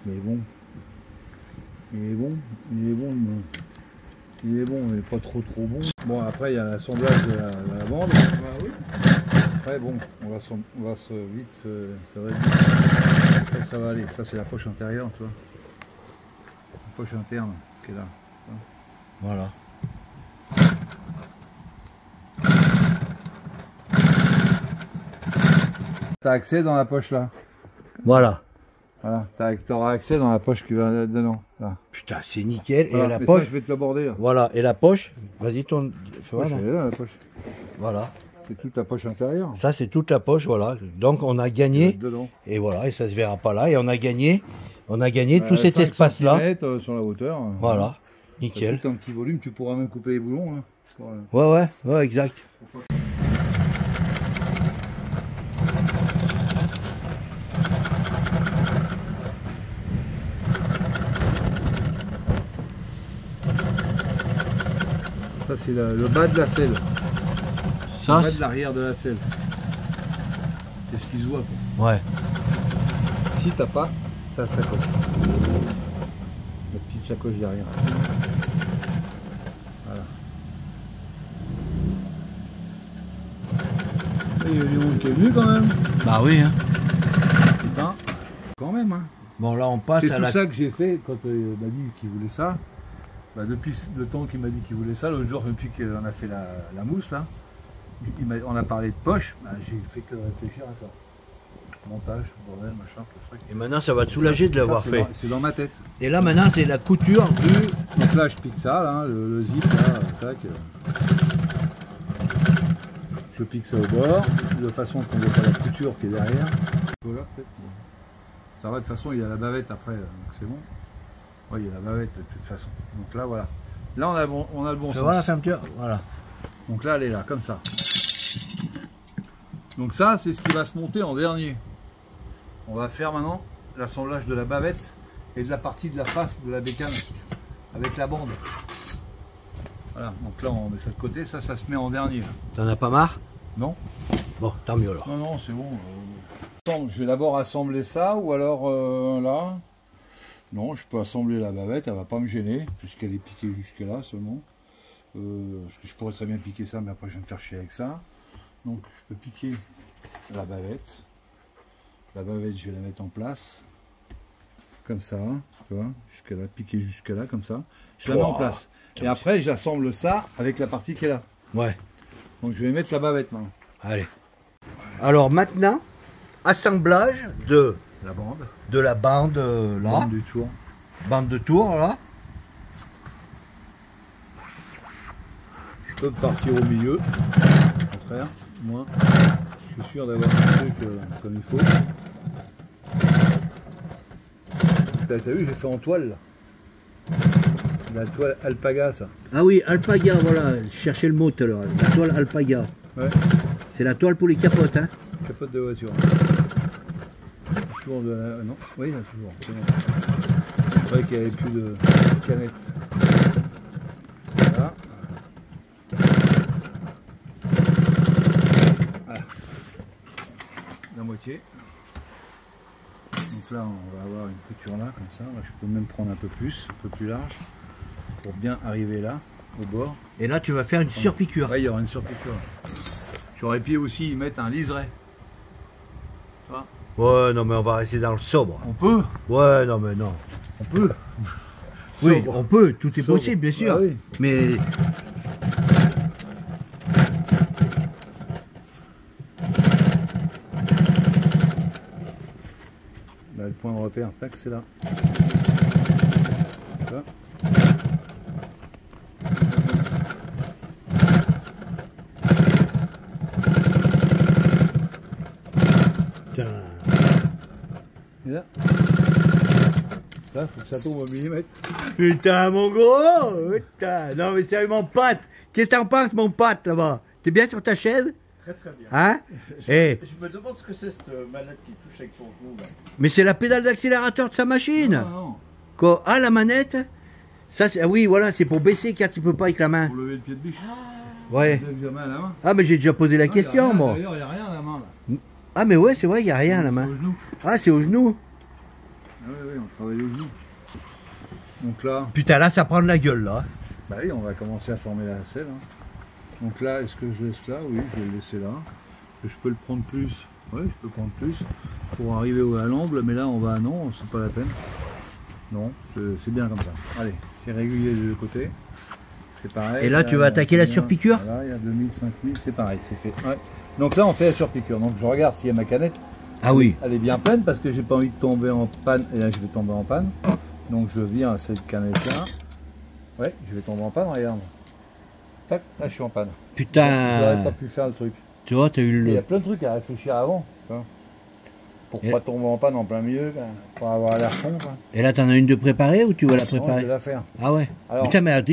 Il est bon. Il est bon. Il est bon. Il est bon, mais pas trop bon. Bon, après, il y a l'assemblage de la bande. Ah, oui. Après, bon, on va se vite, ça va être vite. Après, ça va aller. Ça, c'est la poche intérieure, tu vois. La poche interne qui est là. Voilà. T'as accès dans la poche là. Voilà. Voilà, t'auras accès dans la poche qui va dedans. Là. Putain, c'est nickel. Voilà, et la mais poche. ça, je vais te l'aborder là. Voilà. Et la poche. Vas-y, tourne. Voilà. Elle est là, la poche. Voilà. C'est toute la poche intérieure. Ça, c'est toute la poche. Voilà. Donc, on a gagné. Dedans. Et voilà. Et ça se verra pas là. Et on a gagné. On a gagné tout cet espace-là. Sur la hauteur. Voilà. Nickel. Tout un petit volume. Tu pourras même couper les boulons. Hein. Ouais, exact. Ça, c'est le bas de la selle. Ça, le bas de l'arrière de la selle. C'est ce qui se voit, quoi. Ouais. Si t'as pas ta sacoche. La petite sacoche derrière. Voilà. Et il y a du monde qui est venu quand même. Bah oui. Hein. Putain. Quand même, hein. Bon, là, on passe C'est à tout la. ça que j'ai fait quand il m'a dit qu'il voulait ça. Bah, depuis le temps qu'il m'a dit qu'il voulait ça, l'autre jour, depuis qu'on a fait la mousse, là, on a parlé de poche, bah, j'ai fait que réfléchir à ça. Montage, bordel, machin, tout le truc. Et maintenant, ça va te soulager de l'avoir fait. C'est dans ma tête. Et là, maintenant, c'est la couture du. Donc là, je pique ça, là, le zip, là, tac. Je pique ça au bord, de façon qu'on ne voit pas la couture qui est derrière. Voilà, peut-être. Ça va, de toute façon, il y a la bavette après, donc c'est bon. Oui, il y a la bavette de toute façon. Donc là, voilà. Là, on a le bon Ça sens. va la fermeture. Voilà. Donc là, elle est là, comme ça. Donc ça, c'est ce qui va se monter en dernier. On va faire maintenant l'assemblage de la bavette et de la partie de la face de la bécane avec la bande. Voilà, donc là, on met ça de côté. Ça se met en dernier. T'en as pas marre? Non? Bon, tant mieux alors. Non, non, c'est bon. Je vais d'abord assembler ça, ou alors là. Non, je peux assembler la bavette, elle va pas me gêner, puisqu'elle est piquée jusque là seulement. Parce que je pourrais très bien piquer ça, mais après je vais me faire chier avec ça. Donc je peux piquer la bavette. La bavette, je vais la mettre en place. Comme ça, tu vois, jusque là, piquer jusque là, comme ça. Je la mets en place. Et après, j'assemble ça avec la partie qui est là. Ouais. Donc je vais mettre la bavette maintenant. Allez. Alors maintenant, assemblage de La bande. de la bande là. Bande du tour. Bande de tour là. Je peux partir au milieu. Au contraire, moi, je suis sûr d'avoir un truc comme il faut. T'as vu, j'ai fait en toile là. La toile alpaga, ça. Ah oui, alpaga, voilà. Je cherchais le mot tout à l'heure. La toile alpaga. Ouais. C'est la toile pour les capotes, hein. Capote de voiture. Toujours de la... Non, oui, là, toujours. C'est bon. C'est vrai qu'il n'y avait plus de canettes. Voilà. Voilà. La moitié. Donc là, on va avoir une couture là, comme ça. Là, je peux même prendre un peu plus large, pour bien arriver là, au bord. Et là, tu vas faire une surpiqûre. Ouais, il y aura une surpiqûre. J'aurais pu aussi y mettre un liseré. Ouais, non, mais on va rester dans le sobre. On peut. Ouais, non, mais non. On peut. Oui, Sobre. on peut, tout est Sobre. possible, bien sûr. Ah oui. Mais Là, le point de repère, tac, c'est là. Là. putain. Et là. Là, faut que ça tombe au millimètre. Putain, mon gros. Putain. Non, mais sérieux, mon pote. Qu'est-ce que t'en penses, mon pote, là-bas? T'es bien sur ta chaise? Très très bien. Hein? Eh, Je me demande ce que c'est cette manette qui touche avec son genou là. mais c'est la pédale d'accélérateur de sa machine. Non, non. Quoi? Ah, la manette? Ça, ah oui, voilà, c'est pour baisser car tu peux pas avec la main. Pour lever le pied de biche. Ouais. Vous avez déjà mal à la main. Ah, mais j'ai déjà posé la Non, y a question, rien, moi. D'ailleurs, il n'y a rien à la main là. Ah, mais ouais, c'est vrai, il n'y a rien à la C'est main. au genou. Ah, c'est au genou. Ah oui, oui, on travaille au jour. Donc là, Putain, là, ça prend de la gueule, là. bah oui, on va commencer à former la selle. Hein. Donc là, est-ce que je laisse là? Oui, je vais le laisser là. Que je peux le prendre plus? Oui, je peux prendre plus pour arriver à l'angle, mais là, on va, non, c'est pas la peine. Non, c'est bien comme ça. Allez, c'est régulier de deux côtés. C'est pareil. Et là, tu vas attaquer la surpiqûre? Voilà, il y a 2000, 5000, c'est pareil, c'est fait. Ouais. Donc là, on fait la surpiqûre. Donc je regarde s'il y a ma canette. Ah oui. Elle est bien pleine parce que j'ai pas envie de tomber en panne. Et là, je vais tomber en panne. Donc je viens à cette canette-là. Ouais, je vais tomber en panne, regarde. Tac, là, je suis en panne. Putain. J'aurais pas pu faire le truc. Tu vois, t'as eu Il y a le... plein de trucs à réfléchir avant. Tu vois. Pour Et- pas tomber en panne en plein milieu, ben, pour avoir l'air con. Quoi. Et là, t'en as une de préparée ou tu vas la Non, je préparer? vais la faire. Ah ouais. Alors- Putain, mais attends,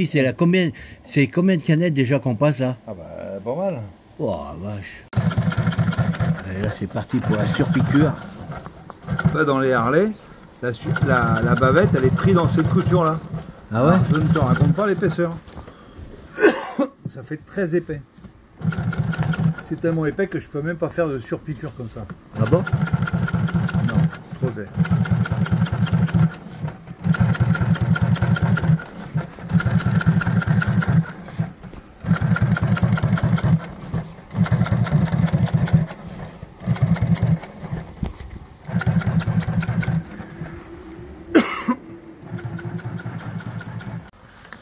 c'est combien de canettes déjà qu'on passe là? Ah bah, pas mal. Oh vache. Allez, là, c'est parti pour la surpiqûre. Là, dans les Harley, la bavette, elle est prise dans cette couture-là. Ah ouais? Je ne te raconte pas l'épaisseur. Ça fait très épais. C'est tellement épais que je peux même pas faire de surpiqûre comme ça. Ah bon? Non, trop épais.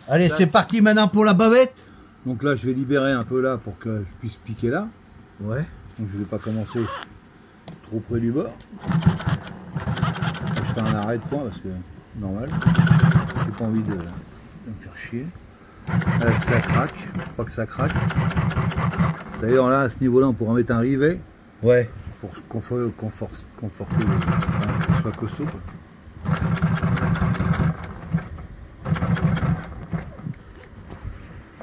Allez, c'est parti maintenant pour la bavette. Donc là, je vais libérer un peu là pour que je puisse piquer là. Ouais. Donc je vais pas commencer trop près du bord. Je fais un arrêt de point parce que normal. J'ai pas envie de me faire chier. Là, ça craque, pas que ça craque. D'ailleurs là, à ce niveau-là, on pourra mettre un rivet Ouais. pour conforter, que ce soit costaud. Quoi.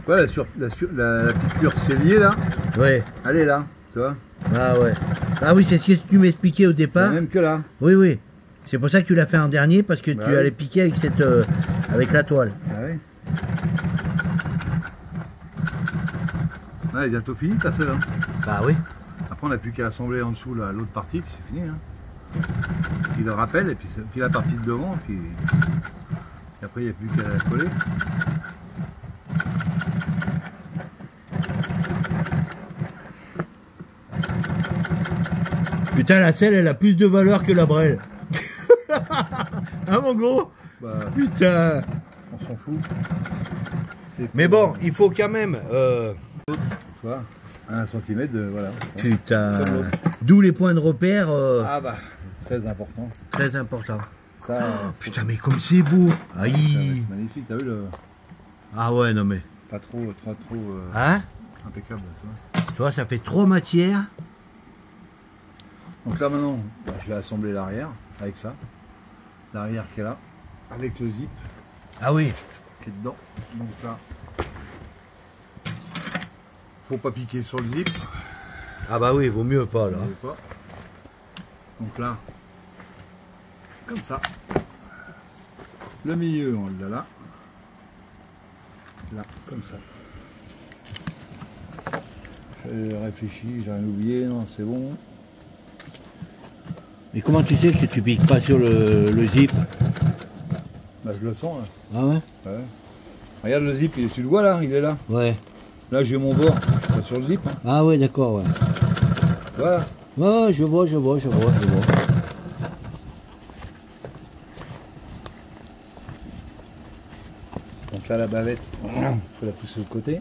Ouais, la piqûre c'est lié là, Ouais. elle est là, tu vois. Ah ouais. Ah oui, c'est ce que tu m'expliquais au C'est départ. même que là. Oui, oui. C'est pour ça que tu l'as fait en dernier, parce que Bah tu oui. allais piquer avec cette, avec la toile. Ah oui. Ouais, elle est bientôt fini ta selle. Hein. Bah oui. Après on n'a plus qu'à assembler en dessous l'autre partie, puis c'est fini. Hein. Puis le rappel, et puis la partie de devant, puis après il n'y a plus qu'à la coller. Putain, la selle, elle a plus de valeur que la brêle. Hein, mon gros? Bah, Putain. on s'en fout. C'est Mais bon, il faut quand même... tu vois, 1 cm de. Voilà. Putain. Comme l'autre. D'où les points de repère, Ah bah, très important. très importants. Ça, Putain, mais comme c'est beau. ça va Aïe. être magnifique, t'as vu le. Ah ouais, non mais... Pas trop Hein? impeccable. Tu vois. Tu vois, ça fait trop matière. Donc là maintenant, bah, je vais assembler l'arrière avec ça. L'arrière qui est là, avec le zip Ah oui. qui est dedans. Donc là, faut pas piquer sur le zip. Ah bah oui, vaut mieux pas, là. Vous voyez pas. Donc là, comme ça. Le milieu, on l'a là. Là, comme ça. J'ai réfléchi, j'ai rien oublié, non, c'est bon. Mais comment tu sais que tu piques pas sur le zip? Bah, je le sens là. Ah ouais? Ouais. Regarde le zip, tu le vois là, il est là. Ouais. Là j'ai mon bord, pas sur le zip. Hein. Ah ouais, d'accord, ouais. Voilà. Ouais, je vois. Donc là la bavette, il faut la pousser de côté.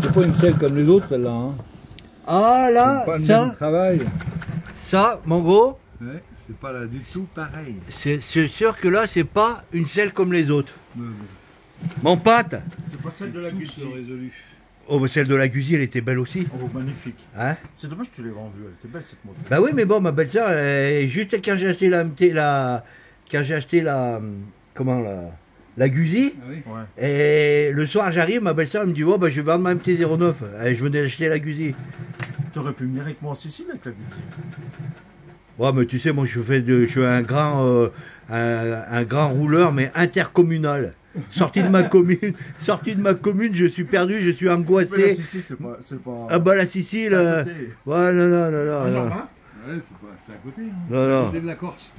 C'est pas une selle comme les autres celle-là. Hein. Ah là, C'est pas le même travail. ça, mon gros, Ouais, c'est pas là du tout pareil. c'est sûr que là, c'est pas une selle comme les autres. Mais bon, Mon pote. C'est pas celle de la tout Gussie. se résolu. Oh, mais celle de la Gussie, elle était belle aussi. Oh, magnifique. Hein? C'est dommage que tu l'aies vendue, elle était belle cette moto. Bah oui, mais bon, ma belle-sœur, juste quand j'ai acheté comment, la Gussie, Ah oui. Ouais. et le soir j'arrive, ma belle-sœur elle me dit, oh, bah, je vais vendre ma MT-09. Et je venais d'acheter la Gussie. T'aurais pu venir avec moi en Sicile avec la Gussie. Ouais, mais tu sais, moi je suis un grand rouleur, mais intercommunal. Sorti de ma commune, je suis perdu, je suis Mais la angoissé. Sicile, c'est pas... Ah bah la Sicile, c'est à côté. ouais, non, non, non, non, Ah, non. Jean-Marc, Ouais, c'est à côté. Hein. Non, C'est non. à côté de la Corse.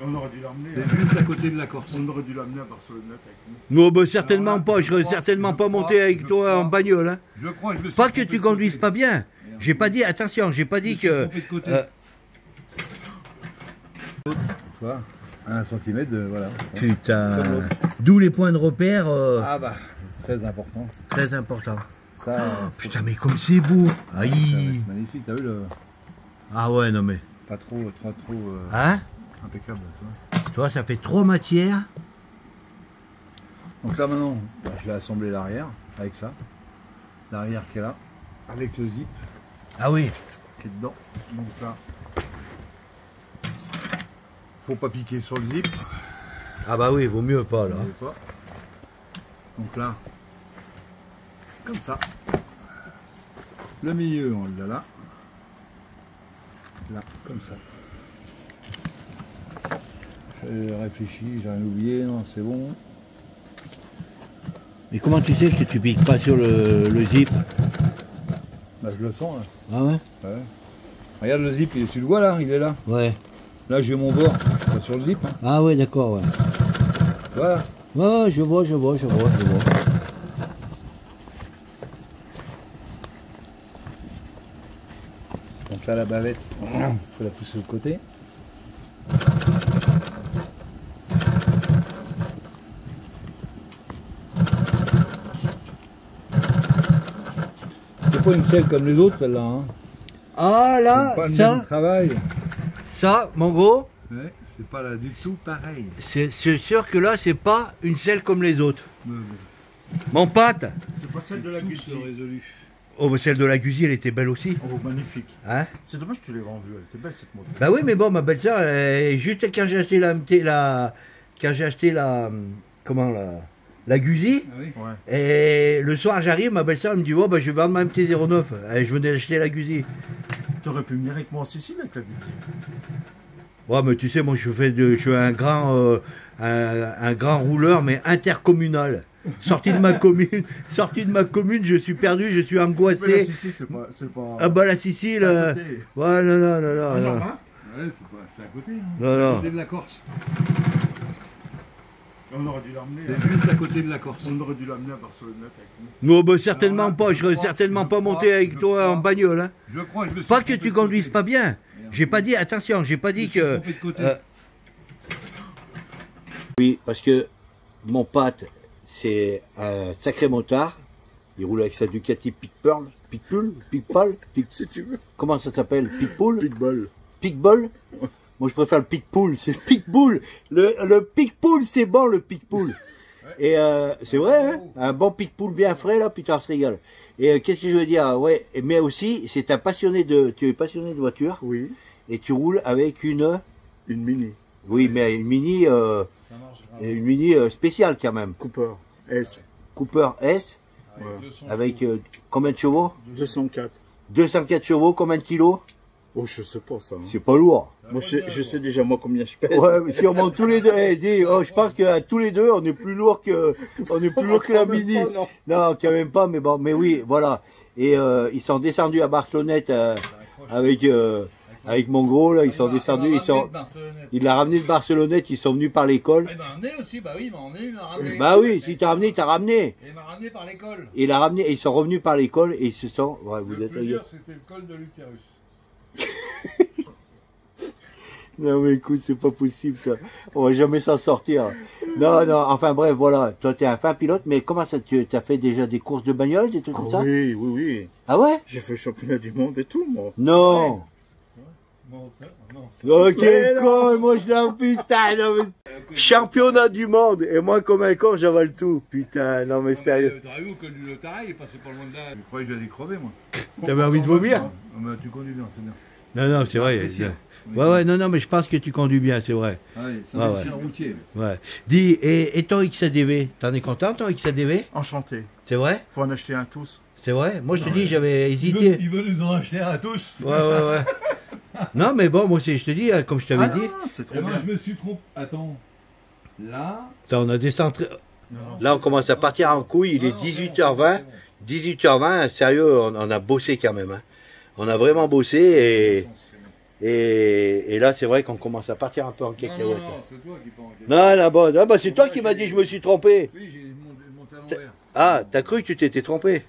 on aurait dû l'emmener. C'est juste à côté de la Corse. On aurait dû l'amener à Barcelonnette avec nous. Non, bah certainement Alors là, pas, je serais je certainement crois, pas monté avec je toi crois. en bagnole. Hein. Je crois, je me suis Pas que trompé tu de conduises côté. pas bien. J'ai pas dit, attention, j'ai pas Je me dit suis que... trompé de côté. Tu vois, 1 cm de... Voilà. Putain. Comme l'autre. D'où les points de repère, Ah bah, très important. très important. Ça, Putain, mais comme c'est beau. ça va Aïe. être magnifique. T'as vu le... Ah ouais, non mais... Pas trop Hein? impeccable. Tu vois. Tu vois, ça fait trop matière. Donc là maintenant, bah, je vais assembler l'arrière avec ça. L'arrière qui est là, avec le zip Ah oui. qui est dedans. Donc là, faut pas piquer sur le zip. Ah bah oui, vaut mieux pas là. Vous voyez pas. Donc là, comme ça. Le milieu, on l'a là. Là, comme ça. J'ai réfléchi, j'ai rien oublié, non, c'est bon. Mais comment tu sais que tu piques pas sur le zip? Bah, je le sens là. Ah ouais? Ouais. Regarde le zip, tu le vois là, il est là. Ouais. Là j'ai mon bord, pas sur le zip. Hein. Ah ouais, d'accord, ouais. Voilà. Ouais, je vois. Donc là la bavette, faut la pousser de côté. C'est pas une selle comme les autres celle-là. Hein. Ah là, C'est pas le même travail. ça, mon gros, Ouais, c'est pas là du tout pareil. c'est sûr que là, c'est pas une selle comme les autres. Mais Mon pote. C'est pas celle de la tout Gussie. se résolu. Oh, mais celle de la Gusie, elle était belle aussi. Oh, magnifique. Hein? C'est dommage que tu l'aies vendue, elle était belle cette moto. Bah oui, mais bon, ma belle-sœur, juste quand j'ai acheté comment la Gusie, Ah oui. Ouais. et le soir j'arrive, ma belle-sœur elle me dit, oh bah je vais vendre ma MT-09. Et je venais d'acheter la Gusie. T'aurais pu venir avec moi en Sicile avec la Gussie. Ouais, mais tu sais, moi je suis un grand rouleur, mais intercommunal. Sorti de ma commune, je suis perdu, je suis Mais la angoissé. Sicile, c'est pas... Ah bah la Sicile, c'est à côté. ouais, non, non, non, Ah, non, non. Jean-Marc, Ouais, c'est à côté. Hein. Non, C'est non. à côté de la Corse. on aurait dû l'emmener. C'est juste à côté de la Corse. On aurait dû l'amener à Barcelonnette avec nous. Non, bah certainement Alors là, pas, je serais je crois, certainement je pas crois, monté avec je toi crois. en bagnole. Hein. Je crois, je me suis Pas que trompé tu de conduises côté. pas bien. J'ai pas dit, attention, j'ai pas dit Je me que... suis trompé de côté. Oui, parce que mon pote, c'est un sacré motard. Il roule avec sa Ducati Pitbull. Si tu veux. Comment ça s'appelle? Pitbull? Pitbull. Pitbull? Moi, je préfère le Pitbull. C'est le Pitbull. Le Pitbull, c'est bon, le Pitbull. Et c'est vrai, hein? Un bon Pitbull bien frais, là, putain, on se régale. Et qu'est-ce que je veux dire? Ouais, mais aussi, c'est un passionné tu es passionné de voiture Oui. et tu roules avec une Une Mini. oui, mais une Mini, Ça marche une Mini spéciale quand même. Cooper. S. Cooper S, Ouais. avec combien de chevaux? 204. 204 chevaux, combien de kilos? Oh, je sais pas ça. Hein. C'est pas lourd. Moi, je sais déjà moi combien je pèse. Ouais, mais si on monte tous les deux, je pense qu'à tous les deux, on est plus lourd que la Mini. Pas, non. Non, quand même pas, mais bon, mais oui, voilà. Et ils sont descendus à Barcelonnette avec mon gros, là, ils sont descendus, il l'a ramené de Barcelonnette, ils sont venus par l'école. Il m'a ramené aussi, bah oui, il m'a emmené, il m'a ramené. Bah oui, si t'as ramené, t'as ramené. Et il m'a ramené par l'école. Il l'a ramené, et ils sont revenus par l'école, et ils se sont, ouais, vous Le êtes plus dur, c'était le col de l'utérus. Non mais écoute, c'est pas possible ça. On va jamais s'en sortir. Non, non, enfin bref, voilà. Toi t'es un fin pilote, mais comment ça, tu as fait déjà des courses de bagnole, des trucs comme ça? Oui, oui, oui. Ah ouais? J'ai fait le championnat du monde et tout, moi. Non. Bon, non. Oh, quel Mais con, moi je l'ai, putain, non mais... Championnat du monde, et moi comme un con j'avale tout. Putain, non mais sérieux. T'as vu au col du Lotaret, il est passé pas loin de là. Je croyais que j'allais crever, moi. T'avais envie de vomir? Ah, bah, tu conduis bien, c'est bien. Non, non, c'est vrai. Apprécié. Ouais, ouais, non, non, mais je pense que tu conduis bien, c'est vrai. Ouais, c'est Ah, un ouais. médecin routier. Ouais. Dis, et ton XADV, t'en es content ton XADV? Enchanté. C'est vrai? Faut en acheter un tous. C'est vrai? Moi je te dis, j'avais hésité. Il veut nous en acheter à tous. Ouais, ouais, ouais. Non, mais bon, moi aussi, je te dis, comme je t'avais dit. c'est Et trop moi, bien. je me suis trompé. Attends. Là, Attends, on a décentré. Non, non, Là, on commence à partir en couille. Il est 18h20. 18h20, sérieux, on a bossé quand même. Hein. On a vraiment bossé et là, c'est vrai qu'on commence à partir un peu en cacahuète. non, c'est toi qui pars en cacahuète. Non, là-bas, c'est toi qui m'as dit que je me suis trompé. Oui, j'ai monté à l'envers. Ah, t'as cru que tu t'étais trompé?